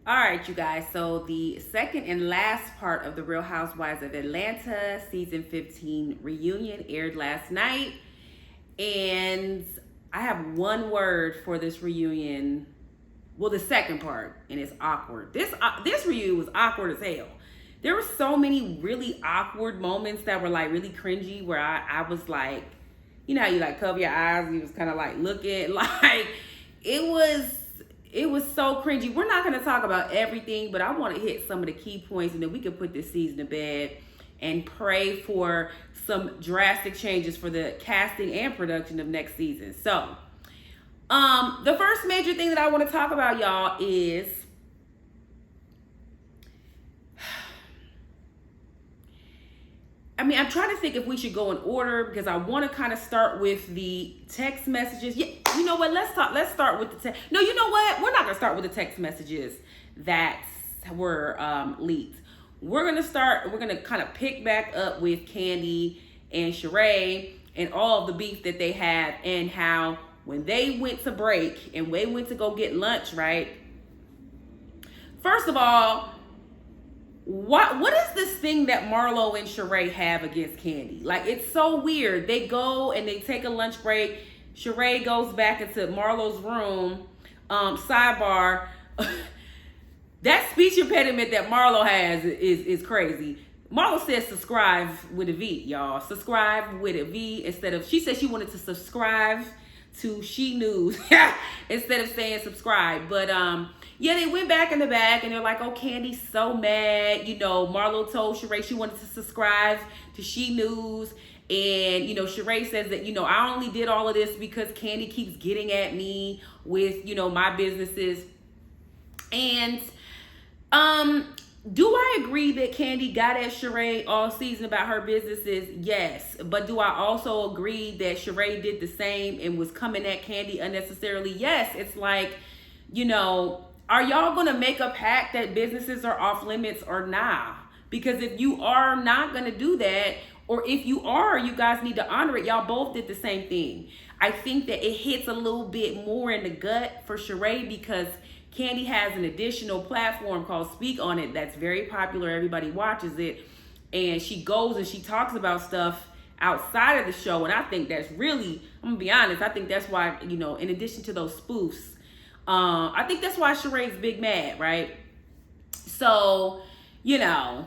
All right, you guys. So the second and last part of the Real Housewives of Atlanta season 15 reunion aired last night. And I have one word for this reunion. Well, the second part, and it's awkward. This reunion was awkward as hell. There were so many really awkward moments that were like really cringy where I was like, you know how you like cover your eyes and you was kind of like looking like it was it was so cringy. We're not going to talk about everything, but I want to hit some of the key points and then we can put this season to bed and pray for some drastic changes for the casting and production of next season. So, the first major thing that I want to talk about, y'all, is I'm trying to think if we should go in order because I want to kind of start with the text messages. Yeah, you know what? Let's start with the text. No, you know what? We're not going to start with the text messages that were leaked. We're going to kind of pick back up with Kandi and Sheree and all of the beef that they have and how when they went to break and they went to go get lunch, right? First of all, what is this thing that Marlo and Sheree have against Kandi? Like, it's so weird. They go and they take a lunch break. Sheree goes back into Marlo's room. Sidebar. That speech impediment that Marlo has is crazy. Marlo says subscribe with a V, y'all. Subscribe with a V instead of, she said she wanted to subscribe to She News instead of saying subscribe. But yeah, they went back in the back and they're like, oh, Kandi's so mad. You know, Marlo told Sheree she wanted to subscribe to She News. And, you know, Sheree says that, you know, I only did all of this because Kandi keeps getting at me with, you know, my businesses. And do I agree that Kandi got at Sheree all season about her businesses? Yes. But do I also agree that Sheree did the same and was coming at Kandi unnecessarily? Yes. It's like, you know, are y'all going to make a pact that businesses are off limits or nah? Because if you are not going to do that, or if you are, you guys need to honor it. Y'all both did the same thing. I think that it hits a little bit more in the gut for Sheree because Kandi has an additional platform called Speak On It that's very popular. Everybody watches it. And she goes and she talks about stuff outside of the show. And I think that's really, I'm going to be honest, I think that's why, you know, in addition to those spoofs, I think that's why Sheree's big mad, right? So, you know,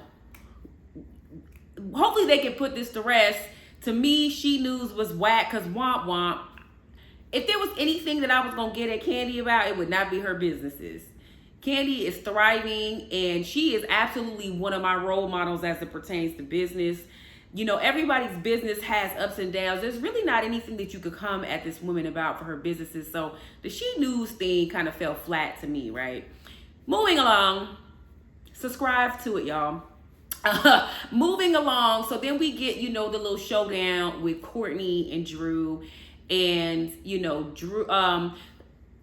hopefully they can put this to rest. To me, She News was whack because womp womp. If there was anything that I was going to get at Kandi about, it would not be her businesses. Kandi is thriving and she is absolutely one of my role models as it pertains to business. You know, everybody's business has ups and downs. There's really not anything that you could come at this woman about for her businesses. So the She News thing kind of fell flat to me, right? Moving along. Subscribe to it, y'all. Moving along. So then we get, you know, the little showdown with Courtney and Drew. And, you know, Drew, I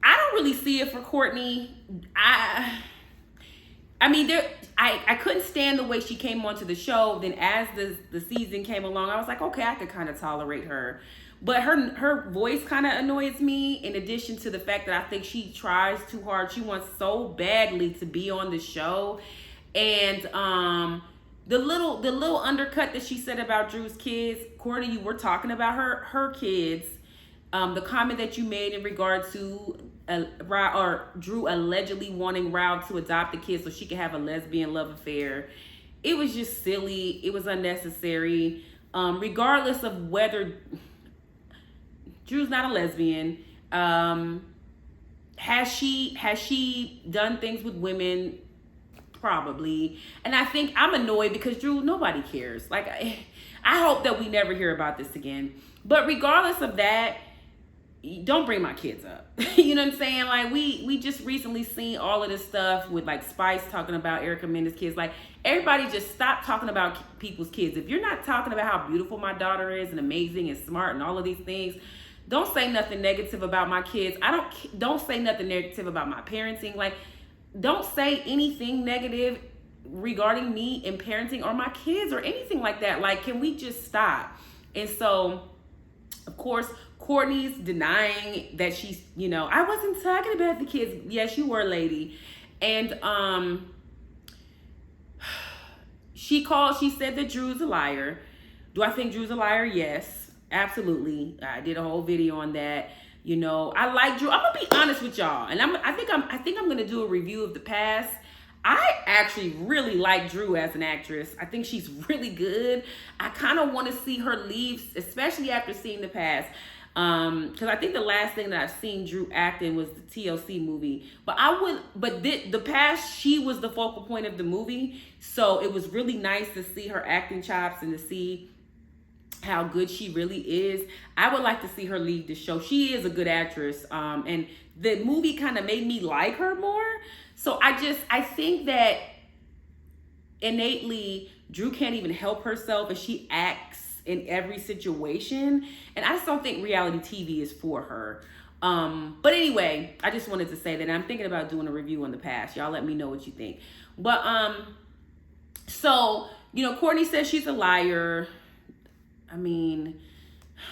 don't really see it for Courtney. I mean, I couldn't stand the way she came onto the show. Then as the season came along, I was like, okay, I could kind of tolerate her. But her voice kind of annoys me, in addition to the fact that I think she tries too hard. She wants so badly to be on the show. And the little undercut that she said about Drew's kids, Courtney, you were talking about her kids. The comment that you made in regard to Drew allegedly wanting RHOA to adopt the kids so she could have a lesbian love affair. It was just silly. It was unnecessary. Regardless of whether Drew's not a lesbian, has she done things with women? Probably. And I think I'm annoyed because Drew, nobody cares. Like, I hope that we never hear about this again. But regardless of that, don't bring my kids up. You know what I'm saying? Like, we just recently seen all of this stuff with like Spice talking about Erica Mendes' kids. Like, everybody just stop talking about people's kids. If you're not talking about how beautiful my daughter is and amazing and smart and all of these things, don't say nothing negative about my kids. Don't say nothing negative about my parenting. Like, don't say anything negative regarding me and parenting or my kids or anything like that. Like, can we just stop? And so, of course, Courtney's denying that she's, you know, I wasn't talking about the kids. Yes, you were, lady. And she said that Drew's a liar. Do I think Drew's a liar? Yes, absolutely. I did a whole video on that. You know, I like Drew. I'm gonna be honest with y'all, and I think I'm gonna do a review of the past. I actually really like Drew as an actress. I think she's really good. I kind of want to see her leave, especially after seeing the past. Because I think the last thing that I've seen Drew act in was the TLC movie. But the past, she was the focal point of the movie. So it was really nice to see her acting chops and to see how good she really is. I would like to see her leave the show. She is a good actress. And the movie kind of made me like her more. So I think that innately Drew can't even help herself, and she acts in every situation. And I just don't think reality TV is for her. But anyway, I just wanted to say that I'm thinking about doing a review on the past. Y'all let me know what you think. But so, you know, Courtney says she's a liar. I mean,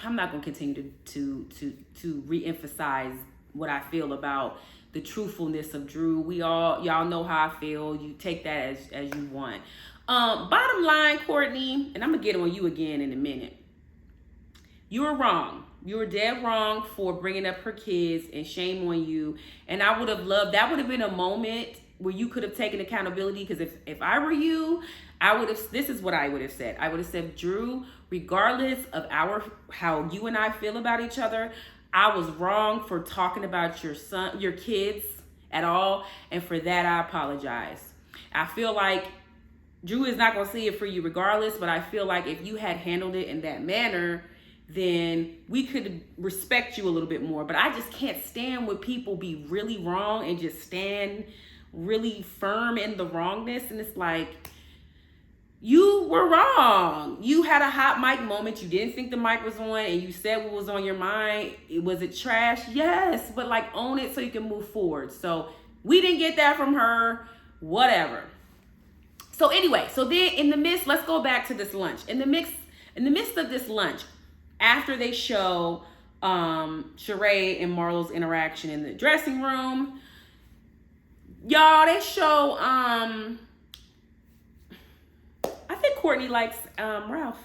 I'm not gonna continue to re-emphasize what I feel about the truthfulness of Drew. Y'all know how I feel. You take that as you want. Bottom line, Courtney, and I'm gonna get on you again in a minute. You were wrong. You were dead wrong for bringing up her kids, and shame on you. And I would have loved, that would have been a moment where you could have taken accountability, because if I were you, this is what I would have said. I would have said, Drew, regardless of how you and I feel about each other, I was wrong for talking about your kids at all. And for that, I apologize. I feel like Drew is not going to see it for you regardless, but I feel like if you had handled it in that manner, then we could respect you a little bit more. But I just can't stand when people be really wrong and just stand really firm in the wrongness. And it's like, you were wrong. You had a hot mic moment. You didn't think the mic was on, and you said what was on your mind. Was it trash? Yes, but like, own it so you can move forward. So we didn't get that from her. Whatever. So anyway, so then in the midst, let's go back to this lunch. In the midst of this lunch, after they show Sheree and Marlo's interaction in the dressing room, y'all, they show I think Courtney likes Ralph.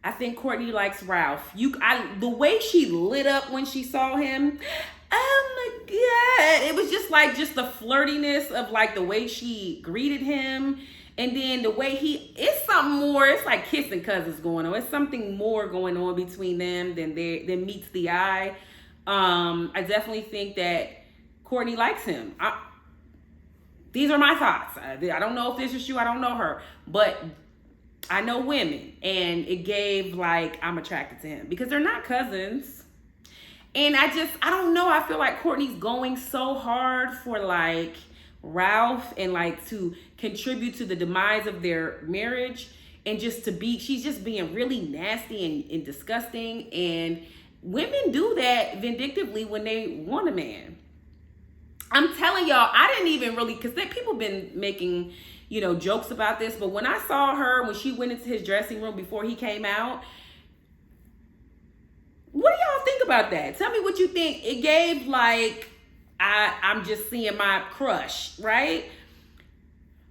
I think Courtney likes Ralph. The way she lit up when she saw him, oh my God. It was just the flirtiness of like the way she greeted him. And then the way it's something more, it's like kissing cousins going on. It's something more going on between them than meets the eye. I definitely think that Courtney likes him. These are my thoughts. I don't know if this is true. I don't know her. But I know women. And it gave like, I'm attracted to him. Because they're not cousins. And I don't know. I feel like Courtney's going so hard for like Ralph and like to contribute to the demise of their marriage. And she's just being really nasty and disgusting. And women do that vindictively when they want a man. I'm telling y'all, I didn't even really, because people been making, jokes about this. But when I saw her, when she went into his dressing room before he came out, what do y'all think about that? Tell me what you think. It gave like, I'm just seeing my crush, right?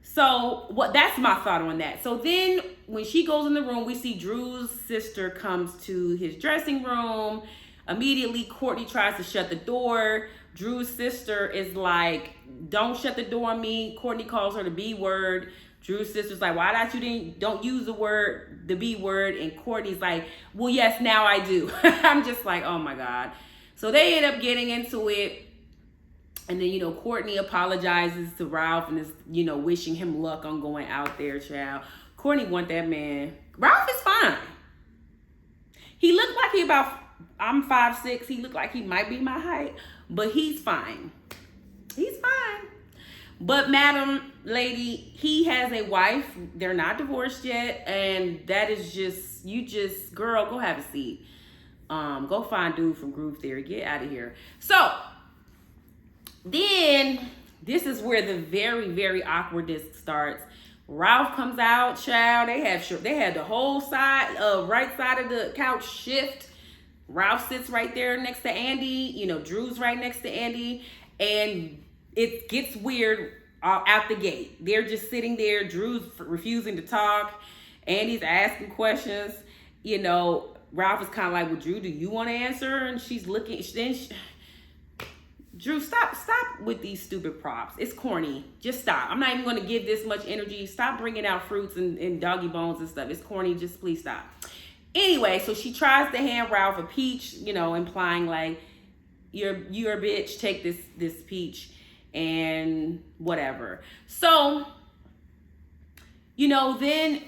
So that's my thought on that. So then when she goes in the room, we see Drew's sister comes to his dressing room. Immediately, Courtney tries to shut the door. Drew's sister is like, don't shut the door on me. Courtney calls her the B word. Drew's sister's like, why don't use the B word? And Courtney's like, well, yes, now I do. I'm just like, oh my God. So they end up getting into it. And then, Courtney apologizes to Ralph and is, wishing him luck on going out there, child. Courtney want that man. Ralph is fine. He looked like I'm 5'6". He looked like he might be my height, but he's fine. He's fine. But madam, lady, he has a wife. They're not divorced yet. And that is girl, go have a seat. Go find dude from Groove Theory. Get out of here. So then this is where the very, very awkwardness starts. Ralph comes out, child. They had the whole right side of the couch shift. Ralph sits right there next to Andy. Drew's right next to Andy. And it gets weird out the gate. They're just sitting there. Drew's refusing to talk. Andy's asking questions. You know, Ralph is kind of like, well, Drew, do you want to answer? And she's looking. Drew, stop with these stupid props. It's corny. Just stop. I'm not even going to give this much energy. Stop bringing out fruits and doggy bones and stuff. It's corny. Just please stop. Anyway, so she tries to hand Ralph a peach, you know, implying like, you're a bitch. Take this peach and whatever. So, you know, then,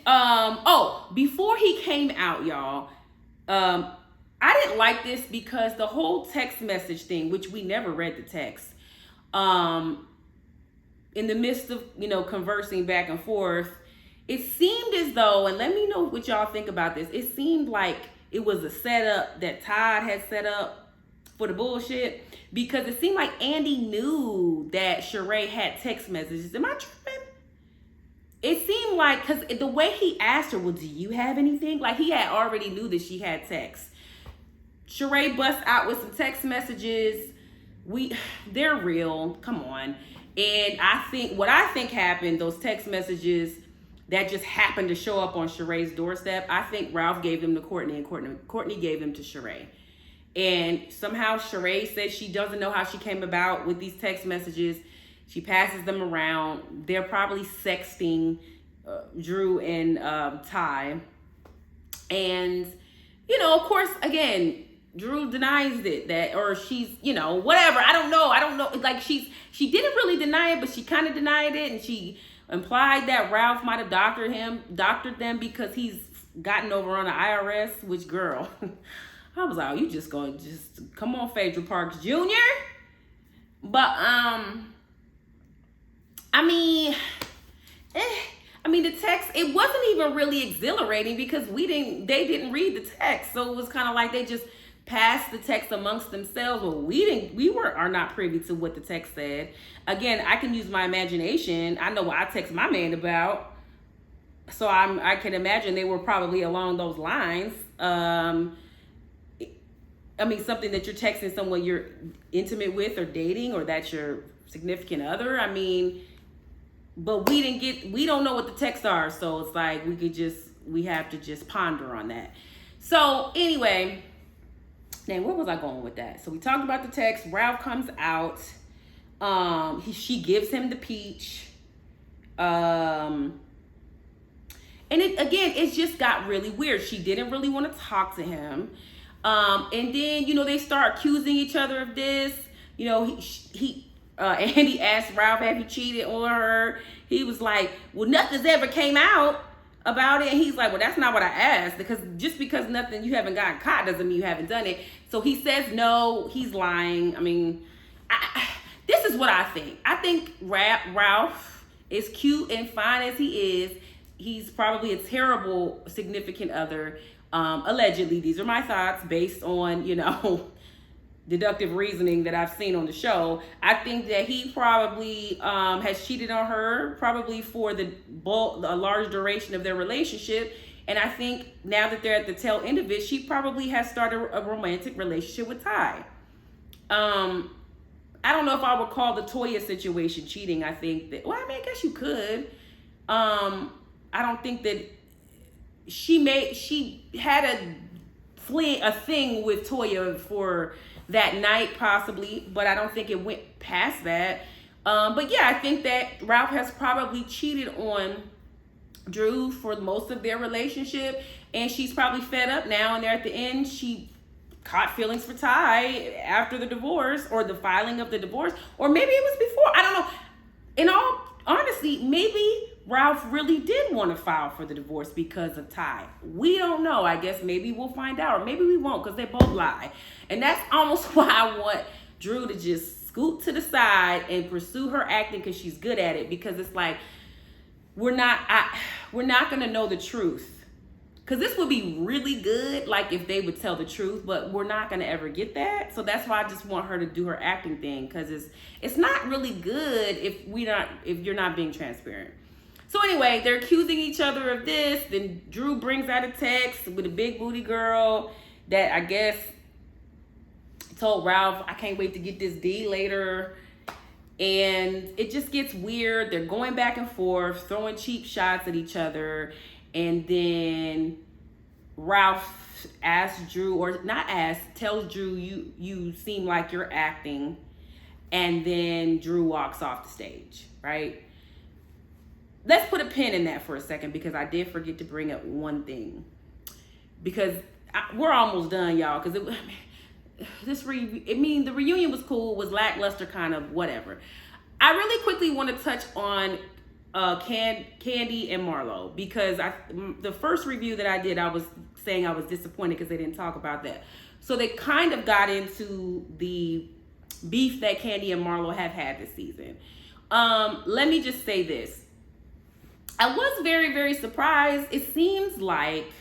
before he came out, y'all, I didn't like this because the whole text message thing, which we never read the text, in the midst of, you know, conversing back and forth, it seemed as though, and let me know what y'all think about this, it seemed like it was a setup that Todd had set up for the bullshit, because it seemed like Andy knew that Sheree had text messages. Am I tripping? It seemed like, because the way he asked her, well, do you have anything? Like, he had already knew that she had text. Sheree busts out with some text messages. They're real. Come on. And what I think happened, those text messages that just happened to show up on Sheree's doorstep, I think Ralph gave them to Courtney and Courtney gave them to Sheree. And somehow Sheree says she doesn't know how she came about with these text messages. She passes them around. They're probably sexting Drew and Ty. And, you know, of course, again, Drew denies it, or she's, you know, whatever. I don't know. Like, she didn't really deny it, but she kind of denied it. And she implied that Ralph might have doctored them because he's gotten over on the IRS, which, girl, I was like, you just gonna come on, Phaedra Parks Jr. But, the text, it wasn't even really exhilarating because they didn't read the text. So it was kind of like they just passed the text amongst themselves. Well, we are not privy to what the text said. Again, I can use my imagination. I know what I text my man about. So I can imagine they were probably along those lines. Something that you're texting someone you're intimate with or dating, or that's your significant other. But we don't know what the texts are. So it's like, we have to just ponder on that. So anyway, then where was I going with that? So we talked about the text. Ralph comes out. She gives him the peach. And it just got really weird. She didn't really want to talk to him. And then, you know, they start accusing each other of this. You know, Andy asked Ralph, have you cheated on her? He was like, well, nothing's ever came out about it. And he's like, well, that's not what I asked, because just because you haven't gotten caught doesn't mean you haven't done it. So he says no, he's lying. This is what I think. I think Ralph is cute and fine as he is. He's probably a terrible significant other. Allegedly, these are my thoughts based on, you know, deductive reasoning that I've seen on the show. I think that he probably has cheated on her, probably for a large duration of their relationship. And I think now that they're at the tail end of it, she probably has started a romantic relationship with Ty. I don't know if I would call the Toya situation cheating. I think that, I guess you could. I don't think that she had a thing with Toya for that night, possibly, but I don't think it went past that. But yeah, I think that Ralph has probably cheated on Drew for most of their relationship, and she's probably fed up now, and they're at the end. She caught feelings for Ty after the divorce, or the filing of the divorce, or maybe it was before. I don't know. In all honesty, maybe Ralph really did want to file for the divorce because of Ty. We don't know. I guess maybe we'll find out, or maybe we won't, because they both lie. And that's almost why I want Drew to just scoot to the side and pursue her acting, because she's good at it. Because it's like, we're not going to know the truth. Because this would be really good, like, if they would tell the truth, but we're not going to ever get that. So that's why I just want her to do her acting thing, because it's not really good if you're not being transparent. So anyway, they're accusing each other of this. Then Drew brings out a text with a big booty girl that I guess told Ralph, I can't wait to get this D later. And it just gets weird. They're going back and forth, throwing cheap shots at each other. And then Ralph asks Drew, or not asks, tells Drew, you seem like you're acting. And then Drew walks off the stage, right? Let's put a pin in that for a second, because I did forget to bring up one thing. Because we're almost done, y'all. Because the reunion was cool, was lackluster, kind of whatever. I really quickly want to touch on Kandi and Marlo, because the first review that I did, I was saying I was disappointed because they didn't talk about that. So they kind of got into the beef that Kandi and Marlo have had this season. Let me just say this. I was very, very surprised. It seems like,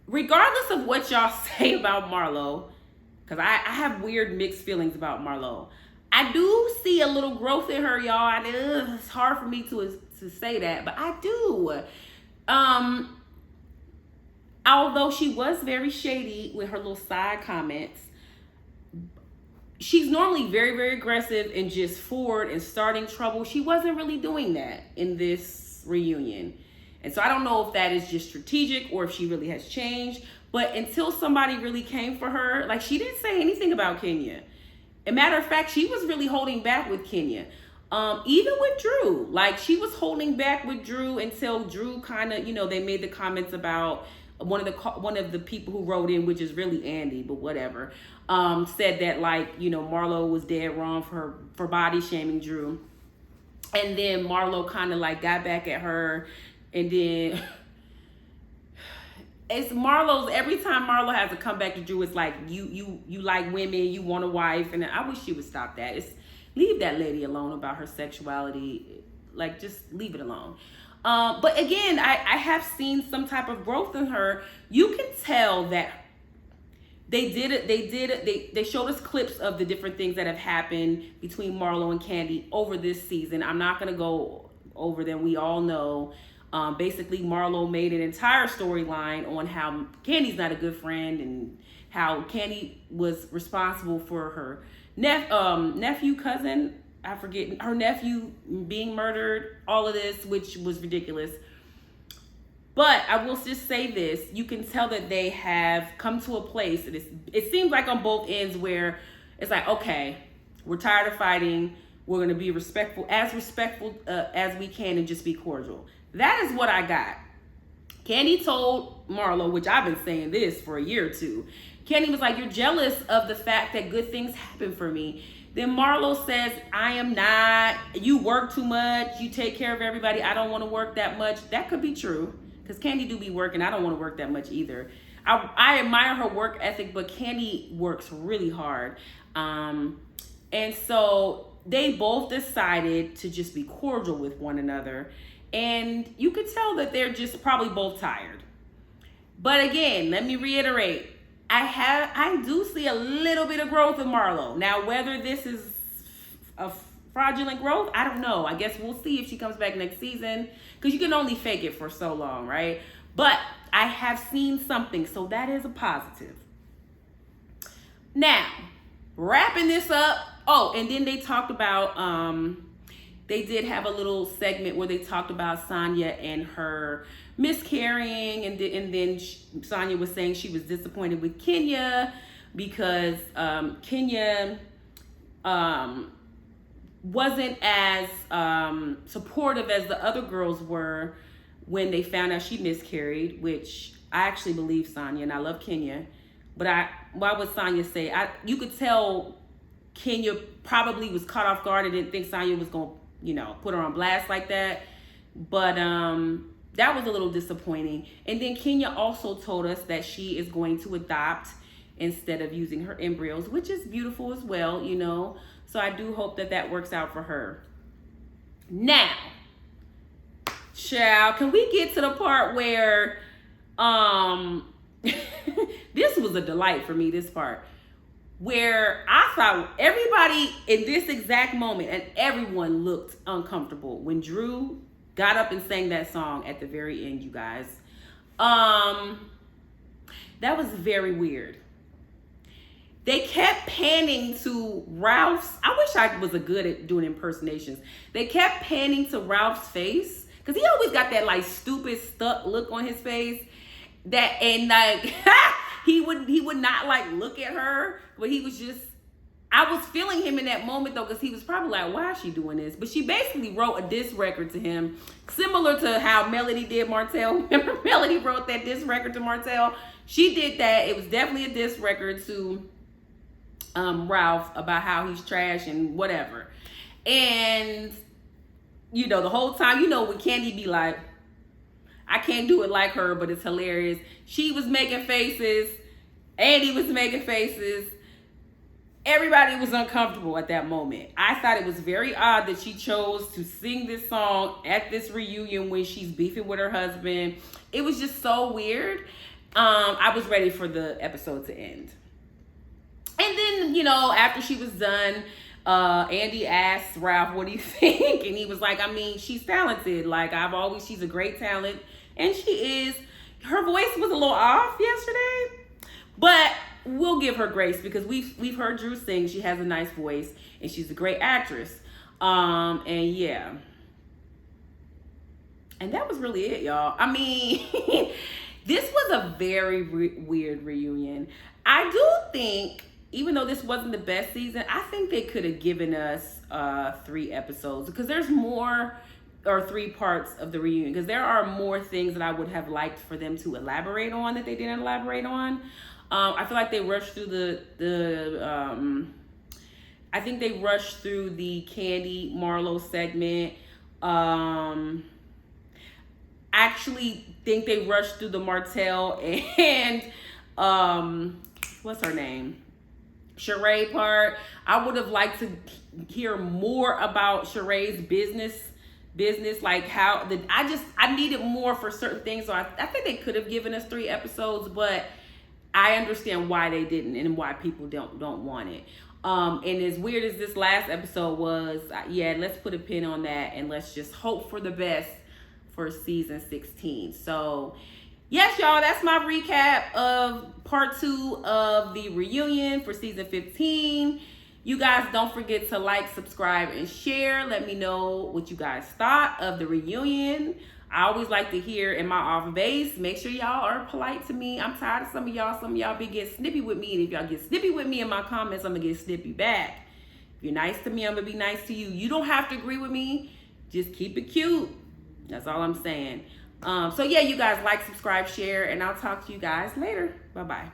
regardless of what y'all say about Marlo, because I have weird mixed feelings about Marlo, I do see a little growth in her, y'all. It's hard for me to say that, but I do. Although she was very shady with her little side comments, she's normally very, very aggressive and just forward and starting trouble. She wasn't really doing that in this reunion. And so I don't know if that is just strategic or if she really has changed. But until somebody really came for her, like, she didn't say anything about Kenya. As a matter of fact, she was really holding back with Kenya. Even with Drew, like, she was holding back with Drew until Drew kind of, they made the comments about one of the people who wrote in, which is really Andy, but whatever, said that, like, Marlo was dead wrong for body shaming Drew. And then Marlo kind of like got back at her, and then it's Marlo's, every time Marlo has to come back to Drew, it's like, you like women, you want a wife. And I wish she would stop that. Leave that lady alone about her sexuality. Like, just leave it alone. But again, I have seen some type of growth in her. You can tell that they showed us clips of the different things that have happened between Marlo and Kandi over this season. I'm not going to go over them. We all know. Basically, Marlo made an entire storyline on how Kandi's not a good friend, and how Kandi was responsible for her cousin, I forget, her nephew being murdered, all of this, which was ridiculous. But I will just say this, you can tell that they have come to a place, and it seems like on both ends, where it's like, okay, we're tired of fighting, we're going to be respectful as we can, and just be cordial. That is what I got. Kandi told Marlo, which I've been saying this for a year or two. Kandi was like, you're jealous of the fact that good things happen for me. Then Marlo says, I am not. You work too much. You take care of everybody. I don't want to work that much. That could be true, because Kandi do be working. I don't want to work that much either. I admire her work ethic, but Kandi works really hard. And so they both decided to just be cordial with one another. And you could tell that they're just probably both tired. But again, let me reiterate, I do see a little bit of growth in Marlo. Now, whether this is a fraudulent growth, I don't know. I guess we'll see if she comes back next season, because you can only fake it for so long, right? But I have seen something, so that is a positive. Now, wrapping this up. Oh, and then they talked about, they did have a little segment where they talked about Sonya and her miscarrying, and then Sonya was saying she was disappointed with Kenya because Kenya wasn't as supportive as the other girls were when they found out she miscarried, which I actually believe Sonya, and I love Kenya. But why would Sonya say? You could tell Kenya probably was caught off guard and didn't think Sonya was going to, put her on blast like that. But that was a little disappointing. And then Kenya also told us that she is going to adopt instead of using her embryos, which is beautiful as well, So I do hope that works out for her. Now, child, can we get to the part where this was a delight for me, this part, where I thought everybody in this exact moment, and everyone looked uncomfortable when Drew got up and sang that song at the very end, you guys. That was very weird. they kept panning to Ralph's. I wish I was good at doing impersonations. They kept panning to Ralph's face because he always got that like stupid stuck look on his face. That and like he would not like look at her, but he was just. I was feeling him in that moment though, because he was probably like, why is she doing this? But she basically wrote a diss record to him, similar to how Melody did Martell. Remember Melody wrote that diss record to Martell? She did that. It was definitely a diss record to Ralph about how he's trash and whatever. And, you know, the whole time, you know, when Kandi be like, I can't do it like her, but it's hilarious. She was making faces. Andy was making faces. Everybody was uncomfortable at that moment. I thought it was very odd that she chose to sing this song at this reunion when she's beefing with her husband. It was just so weird. I was ready for the episode to end. And then, you know, after she was done, Andy asked Ralph, what do you think? And he was like, I mean, she's talented. Like, she's a great talent. And she is. Her voice was a little off yesterday. But we'll give her grace because we've heard Drew sing. She has a nice voice and she's a great actress. And yeah. And that was really it, y'all. I mean, this was a very weird reunion. I do think, even though this wasn't the best season, I think they could have given us 3 episodes because there's more, or 3 parts of the reunion, because there are more things that I would have liked for them to elaborate on that they didn't elaborate on. I feel like they rushed through I think they rushed through the Kandi Marlo segment. Actually think they rushed through the Martell and what's her name? Sheree part. I would have liked to hear more about Sheree's business, like how I needed more for certain things. So I think they could have given us 3 episodes, but I understand why they didn't and why people don't want it. And as weird as this last episode was, yeah, let's put a pin on that and let's just hope for the best for season 16. So yes, y'all, that's my recap of part 2 of the reunion for season 15. You guys don't forget to like, subscribe, and share. Let me know what you guys thought of the reunion. I always like to hear in my off base. Make sure y'all are polite to me. I'm tired of some of y'all be getting snippy with me. And if y'all get snippy with me in my comments, I'm going to get snippy back. If you're nice to me, I'm going to be nice to you. You don't have to agree with me. Just keep it cute. That's all I'm saying. So yeah, you guys like, subscribe, share, and I'll talk to you guys later. Bye-bye.